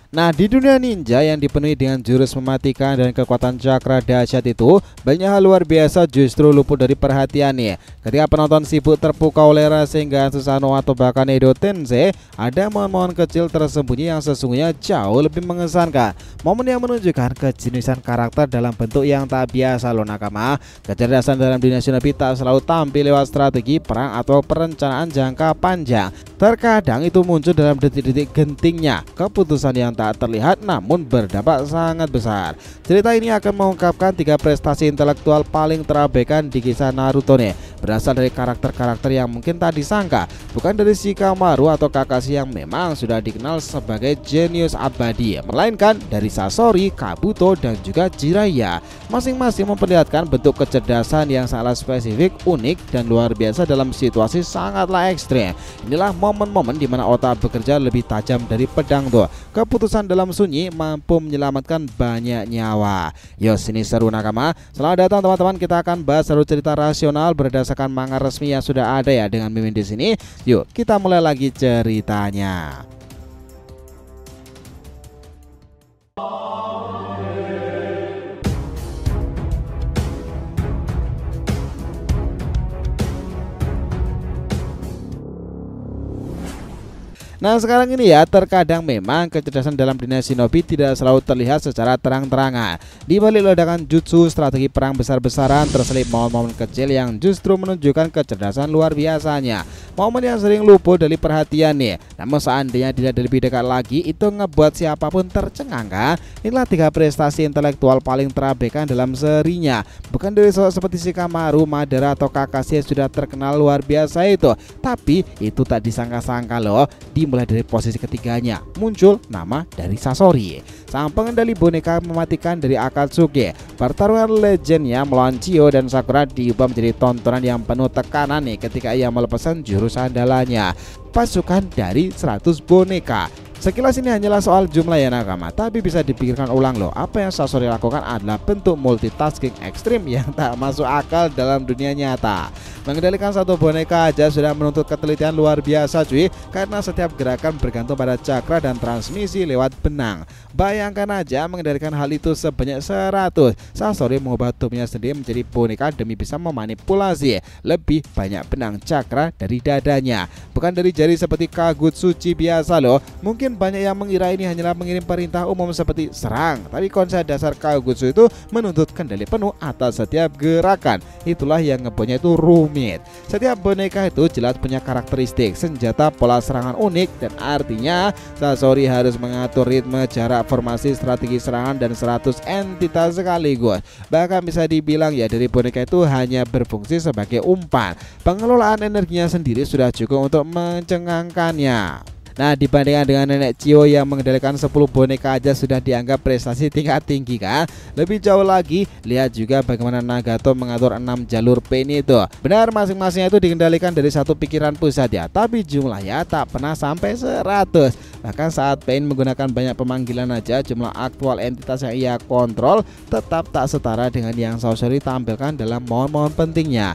Nah, di dunia ninja yang dipenuhi dengan jurus mematikan dan kekuatan cakra dahsyat itu, banyak hal luar biasa justru luput dari perhatian nih. Ketika penonton sibuk terpukau oleh Rasengan Susanoo atau bahkan Edo Tensei, ada momen-momen kecil tersembunyi yang sesungguhnya jauh lebih mengesankan. Momen yang menunjukkan kejeniusan karakter dalam bentuk yang tak biasa loh nakama. Kecerdasan dalam dunia shinobi tak selalu tampil lewat strategi perang atau perencanaan jangka panjang. Terkadang itu muncul dalam detik-detik gentingnya keputusan yang tak terlihat namun berdampak sangat besar. Cerita ini akan mengungkapkan 3 prestasi intelektual paling terabaikan di kisah Naruto nih, berasal dari karakter-karakter yang mungkin tak disangka, bukan dari Shikamaru atau Kakashi yang memang sudah dikenal sebagai jenius abadi, melainkan dari Sasori, Kabuto, dan juga Jiraiya. Masing-masing memperlihatkan bentuk kecerdasan yang sangat spesifik, unik, dan luar biasa dalam situasi sangatlah ekstrim. Inilah momen-momen di mana otak bekerja lebih tajam dari pedang tuh. Keputusan dalam sunyi mampu menyelamatkan banyak nyawa. Yo, sini seru nakama. Selamat datang teman-teman, kita akan bahas seru cerita rasional berdasarkan manga resmi yang sudah ada ya dengan Mimin di sini. Yuk, kita mulai lagi ceritanya. Nah, sekarang ini ya, terkadang memang kecerdasan dalam dunia shinobi tidak selalu terlihat secara terang-terangan. Di balik ledakan jutsu, strategi perang besar-besaran terselip momen-momen kecil yang justru menunjukkan kecerdasan luar biasanya. Momen yang sering luput dari perhatian nih. Namun seandainya tidak lebih dekat lagi, itu ngebuat siapapun tercengang kan? Inilah 3 prestasi intelektual paling terabaikan dalam serinya. Bukan dari sosok seperti Shikamaru, Madara, atau Kakashi yang sudah terkenal luar biasa itu. Tapi itu tak disangka-sangka loh. Mulai dari posisi ketiganya muncul nama dari Sasori, sang pengendali boneka mematikan dari Akatsuki. Pertarungan legendnya melawan Chio dan Sakura diubah menjadi tontonan yang penuh tekanan nih ketika ia melepaskan jurus andalannya, pasukan dari 100 boneka. Sekilas ini hanyalah soal jumlah ya nakama, tapi bisa dipikirkan ulang loh. Apa yang Sasori lakukan adalah bentuk multitasking ekstrim yang tak masuk akal dalam dunia nyata. Mengendalikan satu boneka aja sudah menuntut ketelitian luar biasa cuy, karena setiap gerakan bergantung pada cakra dan transmisi lewat benang. Bayangkan aja mengendalikan hal itu sebanyak 100. Sasori mengubah tubuhnya sendiri menjadi boneka demi bisa memanipulasi lebih banyak benang cakra dari dadanya, bukan dari jari seperti Kagutsuchi biasa loh. Mungkin banyak yang mengira ini hanyalah mengirim perintah umum seperti serang, tapi konsep dasar Kagutsu itu menuntut kendali penuh atas setiap gerakan. Itulah yang ngebuatnya itu rumit. Setiap boneka itu jelas punya karakteristik, senjata, pola serangan unik, dan artinya Sasori harus mengatur ritme, jarak, formasi, strategi serangan, dan 100 entitas sekaligus. Bahkan bisa dibilang ya, dari boneka itu hanya berfungsi sebagai umpan. Pengelolaan energinya sendiri sudah cukup untuk mencengangkannya. Nah, dibandingkan dengan nenek Chio yang mengendalikan 10 boneka aja sudah dianggap prestasi tingkat tinggi kan. Lebih jauh lagi, lihat juga bagaimana Nagato mengatur 6 jalur pain itu. Benar, masing-masingnya itu dikendalikan dari satu pikiran pusat ya, tapi jumlahnya tak pernah sampai 100. Bahkan saat pain menggunakan banyak pemanggilan aja, jumlah aktual entitas yang ia kontrol tetap tak setara dengan yang Sasori tampilkan dalam momen-momen pentingnya.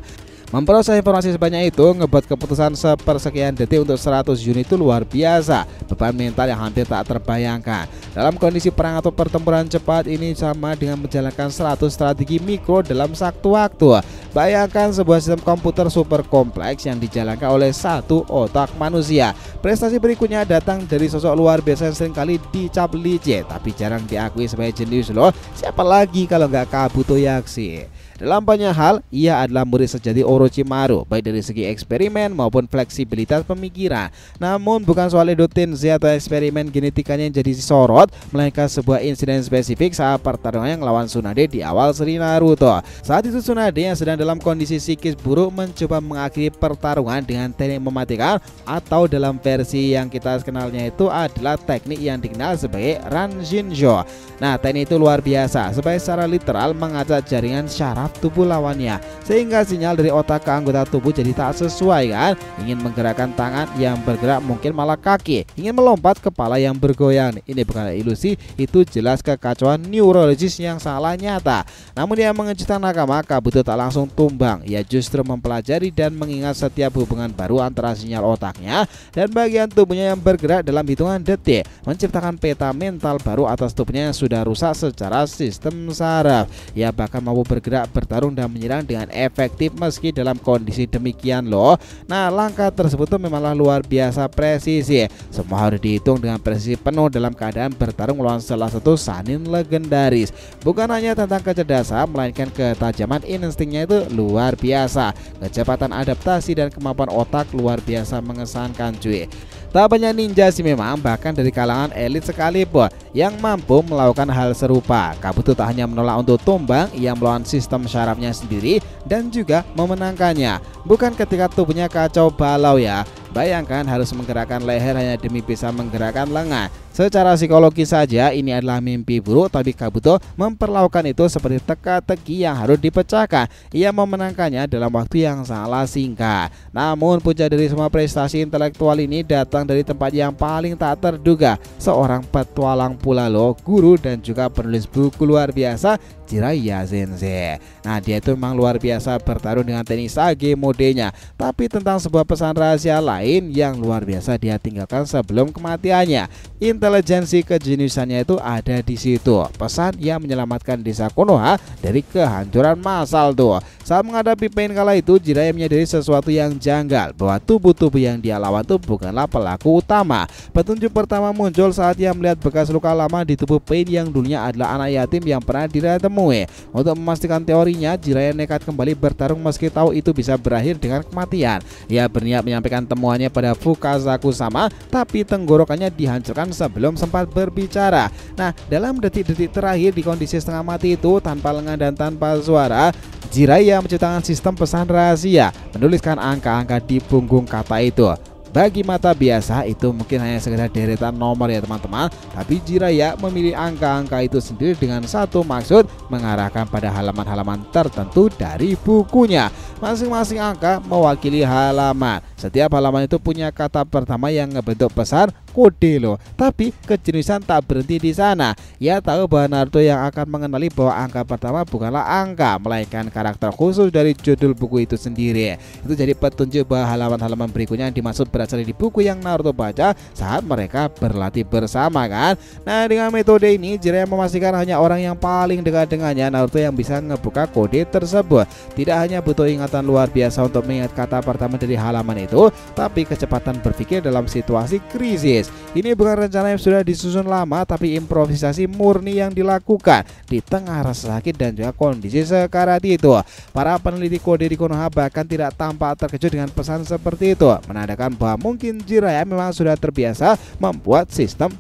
Memproses informasi sebanyak itu ngebuat keputusan sepersekian detik untuk 100 unit itu luar biasa. Beban mental yang hampir tak terbayangkan. Dalam kondisi perang atau pertempuran cepat ini sama dengan menjalankan 100 strategi mikro dalam satu waktu. Bayangkan sebuah sistem komputer super kompleks yang dijalankan oleh satu otak manusia. Prestasi berikutnya datang dari sosok luar biasa yang seringkali dicap licik, tapi jarang diakui sebagai jenius loh. Siapa lagi kalau nggak Kabuto Yaksi? Dalam banyak hal, ia adalah murid sejati Orochimaru, baik dari segi eksperimen maupun fleksibilitas pemikiran. Namun bukan soal Edo Tensei atau eksperimen genetikanya yang jadi sorot, melainkan sebuah insiden spesifik saat pertarungan yang melawan Tsunade di awal seri Naruto. Saat itu Tsunade yang sedang dalam kondisi psikis buruk mencoba mengakhiri pertarungan dengan teknik mematikan, atau dalam versi yang kita kenalnya itu adalah teknik yang dikenal sebagai Ranshinjo. Nah, teknik itu luar biasa, sebagai secara literal mengacak jaringan syaraf tubuh lawannya, sehingga sinyal dari otak ke anggota tubuh jadi tak sesuai kan. Ingin menggerakkan tangan yang bergerak mungkin malah kaki, ingin melompat kepala yang bergoyang. Ini bukan pada ilusi, itu jelas kekacauan neurologis yang salah nyata. Namun yang mengejutkan nakama, Kabuto tak langsung tumbang. Ia justru mempelajari dan mengingat setiap hubungan baru antara sinyal otaknya dan bagian tubuhnya yang bergerak dalam hitungan detik, menciptakan peta mental baru atas tubuhnya yang sudah rusak secara sistem saraf. Ia bahkan mampu bergerak, bertarung dan menyerang dengan efektif meski dalam kondisi demikian loh. Nah, langkah tersebut tuh memanglah luar biasa presisi. Semua harus dihitung dengan presisi penuh dalam keadaan bertarung melawan salah satu Sannin legendaris. Bukan hanya tentang kecerdasan, melainkan ketajaman instingnya itu luar biasa. Kecepatan adaptasi dan kemampuan otak luar biasa mengesankan cuy. Tak banyak ninja sih memang, bahkan dari kalangan elit sekalipun yang mampu melakukan hal serupa. Kabuto tak hanya menolak untuk tumbang, ia melawan sistem syarafnya sendiri dan juga memenangkannya. Bukan ketika tubuhnya kacau balau ya. Bayangkan harus menggerakkan leher hanya demi bisa menggerakkan lengan. Secara psikologi saja ini adalah mimpi buruk, tapi Kabuto memperlakukan itu seperti teka-teki yang harus dipecahkan. Ia memenangkannya dalam waktu yang sangat singkat. Namun puncak dari semua prestasi intelektual ini datang dari tempat yang paling tak terduga. Seorang petualang pula loh, guru dan juga penulis buku luar biasa, Jiraiya Sensei. Nah, dia itu memang luar biasa bertarung dengan teknik Sage modenya. Tapi tentang sebuah pesan rahasia lain yang luar biasa dia tinggalkan sebelum kematiannya. Intelijensi kejeniusannya itu ada di situ. Pesan yang menyelamatkan desa Konoha dari kehancuran massal tuh. Saat menghadapi pain kala itu, Jiraiya menyadari sesuatu yang janggal, bahwa tubuh-tubuh yang dia lawan itu bukanlah pelaku utama. Petunjuk pertama muncul saat ia melihat bekas luka lama di tubuh Pain yang dulunya adalah anak yatim yang pernah dia temui. Untuk memastikan teorinya, Jiraiya nekat kembali bertarung meski tahu itu bisa berakhir dengan kematian. Ia berniat menyampaikan temuannya pada Fukazaku-sama, tapi tenggorokannya dihancurkan sebelum sempat berbicara. Nah, dalam detik-detik terakhir di kondisi setengah mati itu, tanpa lengan dan tanpa suara, Jiraiya menciptakan sistem pesan rahasia, menuliskan angka-angka di punggung kata itu. Bagi mata biasa itu mungkin hanya sekedar deretan nomor ya teman-teman, tapi Jiraiya memilih angka-angka itu sendiri dengan satu maksud, mengarahkan pada halaman-halaman tertentu dari bukunya. Masing-masing angka mewakili halaman. Setiap halaman itu punya kata pertama yang ngebentuk pesan kode loh. Tapi kejeniusan tak berhenti di sana. Ia tahu bahwa Naruto yang akan mengenali bahwa angka pertama bukanlah angka, melainkan karakter khusus dari judul buku itu sendiri. Itu jadi petunjuk bahwa halaman-halaman berikutnya yang dimaksud berasal dari buku yang Naruto baca saat mereka berlatih bersama kan. Nah, dengan metode ini Jiraiya memastikan hanya orang yang paling dekat dengannya, Naruto, yang bisa ngebuka kode tersebut. Tidak hanya butuh ingatan luar biasa untuk mengingat kata pertama dari halaman itu, tapi kecepatan berpikir dalam situasi krisis. Ini bukan rencana yang sudah disusun lama, tapi improvisasi murni yang dilakukan di tengah rasa sakit dan juga kondisi sekarat itu. Para peneliti kode di Konoha bahkan tidak tampak terkejut dengan pesan seperti itu, menandakan bahwa mungkin Jiraiya memang sudah terbiasa membuat sistem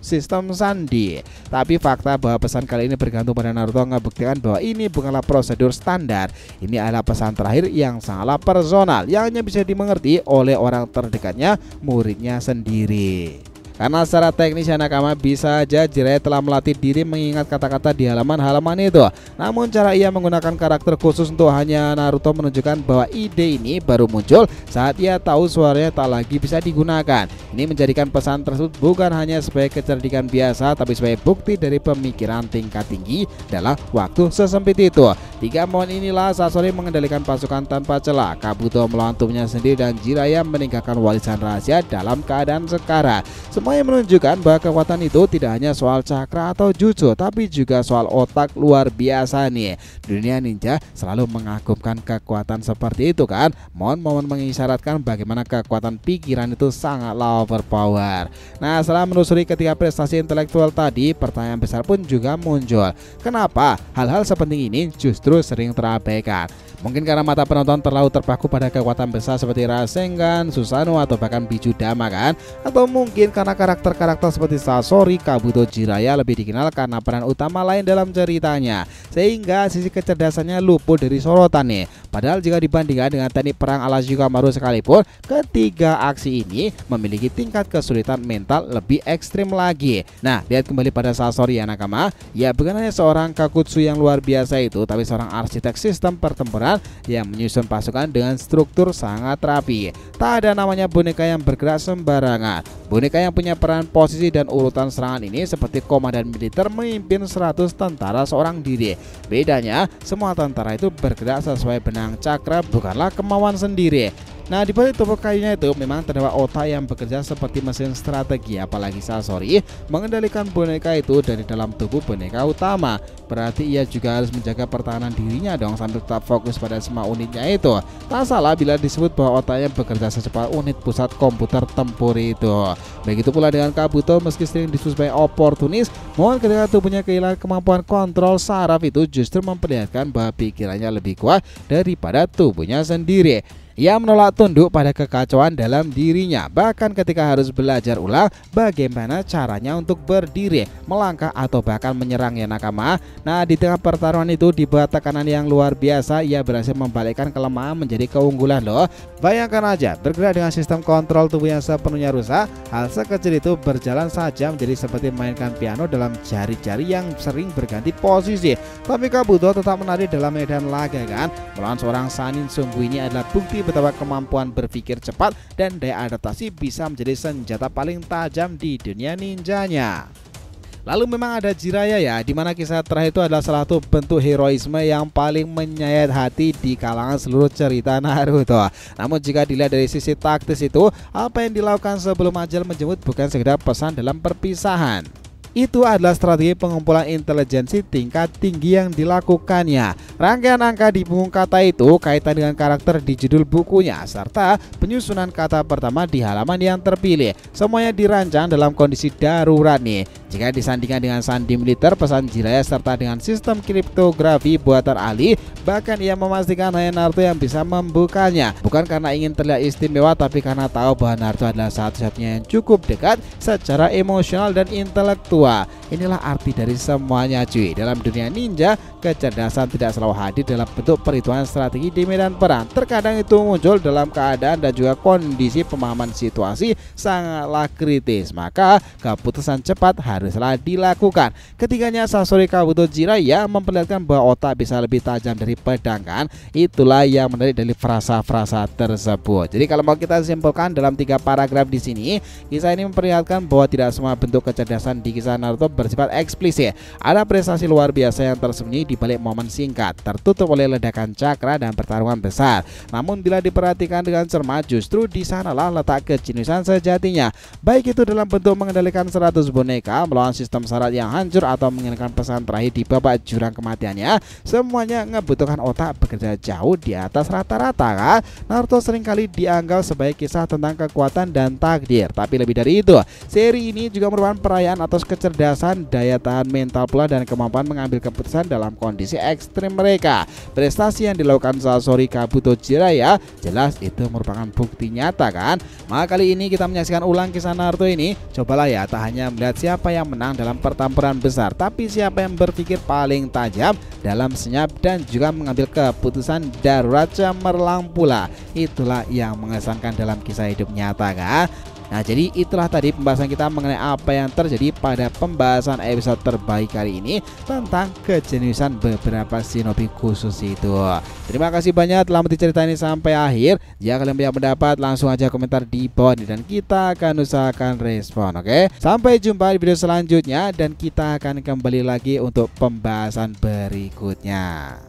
sandi. Tapi fakta bahwa pesan kali ini bergantung pada Naruto membuktikan bahwa ini bukanlah prosedur standar. Ini adalah pesan terakhir yang sangatlah personal, yang hanya bisa dimengerti oleh orang terdekatnya, muridnya sendiri. Karena secara teknis ya nakama, bisa aja Jiraiya telah melatih diri mengingat kata-kata di halaman-halaman itu. Namun cara ia menggunakan karakter khusus untuk hanya Naruto menunjukkan bahwa ide ini baru muncul saat ia tahu suaranya tak lagi bisa digunakan. Ini menjadikan pesan tersebut bukan hanya sebagai kecerdikan biasa, tapi sebagai bukti dari pemikiran tingkat tinggi dalam waktu sesempit itu. 3 momen inilah Sasori mengendalikan pasukan tanpa celah, Kabuto melawan tubuhnya sendiri, dan Jiraiya meninggalkan warisan rahasia dalam keadaan sekarat. Semuanya menunjukkan bahwa kekuatan itu tidak hanya soal cakra atau jutsu, tapi juga soal otak luar biasa nih. Dunia ninja selalu mengagumkan kekuatan seperti itu kan. Momen-momen mengisyaratkan bagaimana kekuatan pikiran itu sangatlah overpower. Nah, setelah menelusuri ketiga prestasi intelektual tadi, pertanyaan besar pun juga muncul. Kenapa hal-hal sepenting ini justru sering terabaikan? Mungkin karena mata penonton terlalu terpaku pada kekuatan besar seperti Rasengan, Susanoo, atau bahkan Bijudama kan? Atau mungkin karena karakter-karakter seperti Sasori, Kabuto, Jiraiya lebih dikenal karena peran utama lain dalam ceritanya, sehingga sisi kecerdasannya luput dari sorotan nih. Padahal jika dibandingkan dengan teknik perang ala Shikamaru sekalipun, ketiga aksi ini memiliki tingkat kesulitan mental lebih ekstrim lagi. Nah, lihat kembali pada Sasori ya nakama. Ya, bukan hanya seorang kakutsu yang luar biasa itu, tapi seorang arsitek sistem pertempuran yang menyusun pasukan dengan struktur sangat rapi. Tak ada namanya boneka yang bergerak sembarangan. Boneka yang punya peran posisi dan urutan serangan ini seperti komandan militer memimpin 100 tentara seorang diri. Bedanya, semua tentara itu bergerak sesuai benang cakra, bukanlah kemauan sendiri. Nah, di balik tubuh kayunya itu memang terdapat otak yang bekerja seperti mesin strategi, apalagi Sasori mengendalikan boneka itu dari dalam tubuh boneka utama. Berarti ia juga harus menjaga pertahanan dirinya dong sambil tetap fokus pada semua unitnya itu. Tak salah bila disebut bahwa otaknya bekerja secepat unit pusat komputer tempur itu. Begitu pula dengan Kabuto, meski sering disebut sebagai oportunis, mohon ketika tubuhnya kehilangan kemampuan kontrol saraf itu justru memperlihatkan bahwa pikirannya lebih kuat daripada tubuhnya sendiri. Ia menolak tunduk pada kekacauan dalam dirinya, bahkan ketika harus belajar ulang bagaimana caranya untuk berdiri, melangkah atau bahkan menyerang ya nakama. Nah, di tengah pertarungan itu di bawah tekanan yang luar biasa, ia berhasil membalikkan kelemahan menjadi keunggulan loh. Bayangkan aja, bergerak dengan sistem kontrol tubuh yang sepenuhnya rusak, hal sekecil itu berjalan saja menjadi seperti memainkan piano dalam jari-jari yang sering berganti posisi. Tapi Kabuto tetap menari dalam medan laga kan. Melawan seorang Sannin sungguh ini adalah bukti betapa kemampuan berpikir cepat dan daya adaptasi bisa menjadi senjata paling tajam di dunia ninjanya. Lalu memang ada Jiraiya ya, dimana kisah terakhir itu adalah salah satu bentuk heroisme yang paling menyayat hati di kalangan seluruh cerita Naruto. Namun jika dilihat dari sisi taktis itu, apa yang dilakukan sebelum ajal menjemput bukan sekedar pesan dalam perpisahan. Itu adalah strategi pengumpulan intelijensi tingkat tinggi yang dilakukannya. Rangkaian angka di punggung kata itu kaitan dengan karakter di judul bukunya, serta penyusunan kata pertama di halaman yang terpilih. Semuanya dirancang dalam kondisi darurat nih. Jika disandingkan dengan sandi militer pesan Jiraiya serta dengan sistem kriptografi buatan ahli, bahkan ia memastikan hanya Naruto yang bisa membukanya. Bukan karena ingin terlihat istimewa, tapi karena tahu bahwa Naruto adalah satu-satunya yang cukup dekat secara emosional dan intelektual. Inilah arti dari semuanya cuy. Dalam dunia ninja, kecerdasan tidak selalu hadir dalam bentuk perhitungan strategi di medan perang. Terkadang itu muncul dalam keadaan dan juga kondisi pemahaman situasi sangatlah kritis. Maka keputusan cepat haruslah dilakukan. Ketiganya Sasori, Kabuto, Jiraiya memperlihatkan bahwa otak bisa lebih tajam dari pedang kan. Itulah yang menarik dari frasa-frasa tersebut. Jadi kalau mau kita simpulkan dalam 3 paragraf di sini, kisah ini memperlihatkan bahwa tidak semua bentuk kecerdasan di kisah Naruto bersifat eksplisit. Ada prestasi luar biasa yang tersembunyi di balik momen singkat, tertutup oleh ledakan cakra dan pertarungan besar. Namun bila diperhatikan dengan cermat, justru di sanalah letak kejeniusan sejatinya. Baik itu dalam bentuk mengendalikan 100 boneka, melawan sistem syarat yang hancur, atau mengirimkan pesan terakhir di babak jurang kematiannya, semuanya membutuhkan otak bekerja jauh di atas rata-rata kan. Naruto seringkali dianggap sebagai kisah tentang kekuatan dan takdir, tapi lebih dari itu, seri ini juga merupakan perayaan atas kecerdasan, daya tahan mental pula, dan kemampuan mengambil keputusan dalam kondisi ekstrim mereka. Prestasi yang dilakukan Sasori, Kabuto, Jiraiya jelas itu merupakan bukti nyata kan. Maka kali ini kita menyaksikan ulang kisah Naruto ini, cobalah ya tak hanya melihat siapa yang menang dalam pertempuran besar, tapi siapa yang berpikir paling tajam dalam senyap dan juga mengambil keputusan darurat cemerlang pula. Itulah yang mengesankan dalam kisah hidup nyata kan. Nah, jadi itulah tadi pembahasan kita mengenai apa yang terjadi pada pembahasan episode terbaik kali ini tentang kejeniusan beberapa shinobi khusus itu. Terima kasih banyak telah menonton cerita ini sampai akhir. Jika kalian punya pendapat, langsung aja komentar di bawah ini dan kita akan usahakan respon. Oke, sampai jumpa di video selanjutnya dan kita akan kembali lagi untuk pembahasan berikutnya.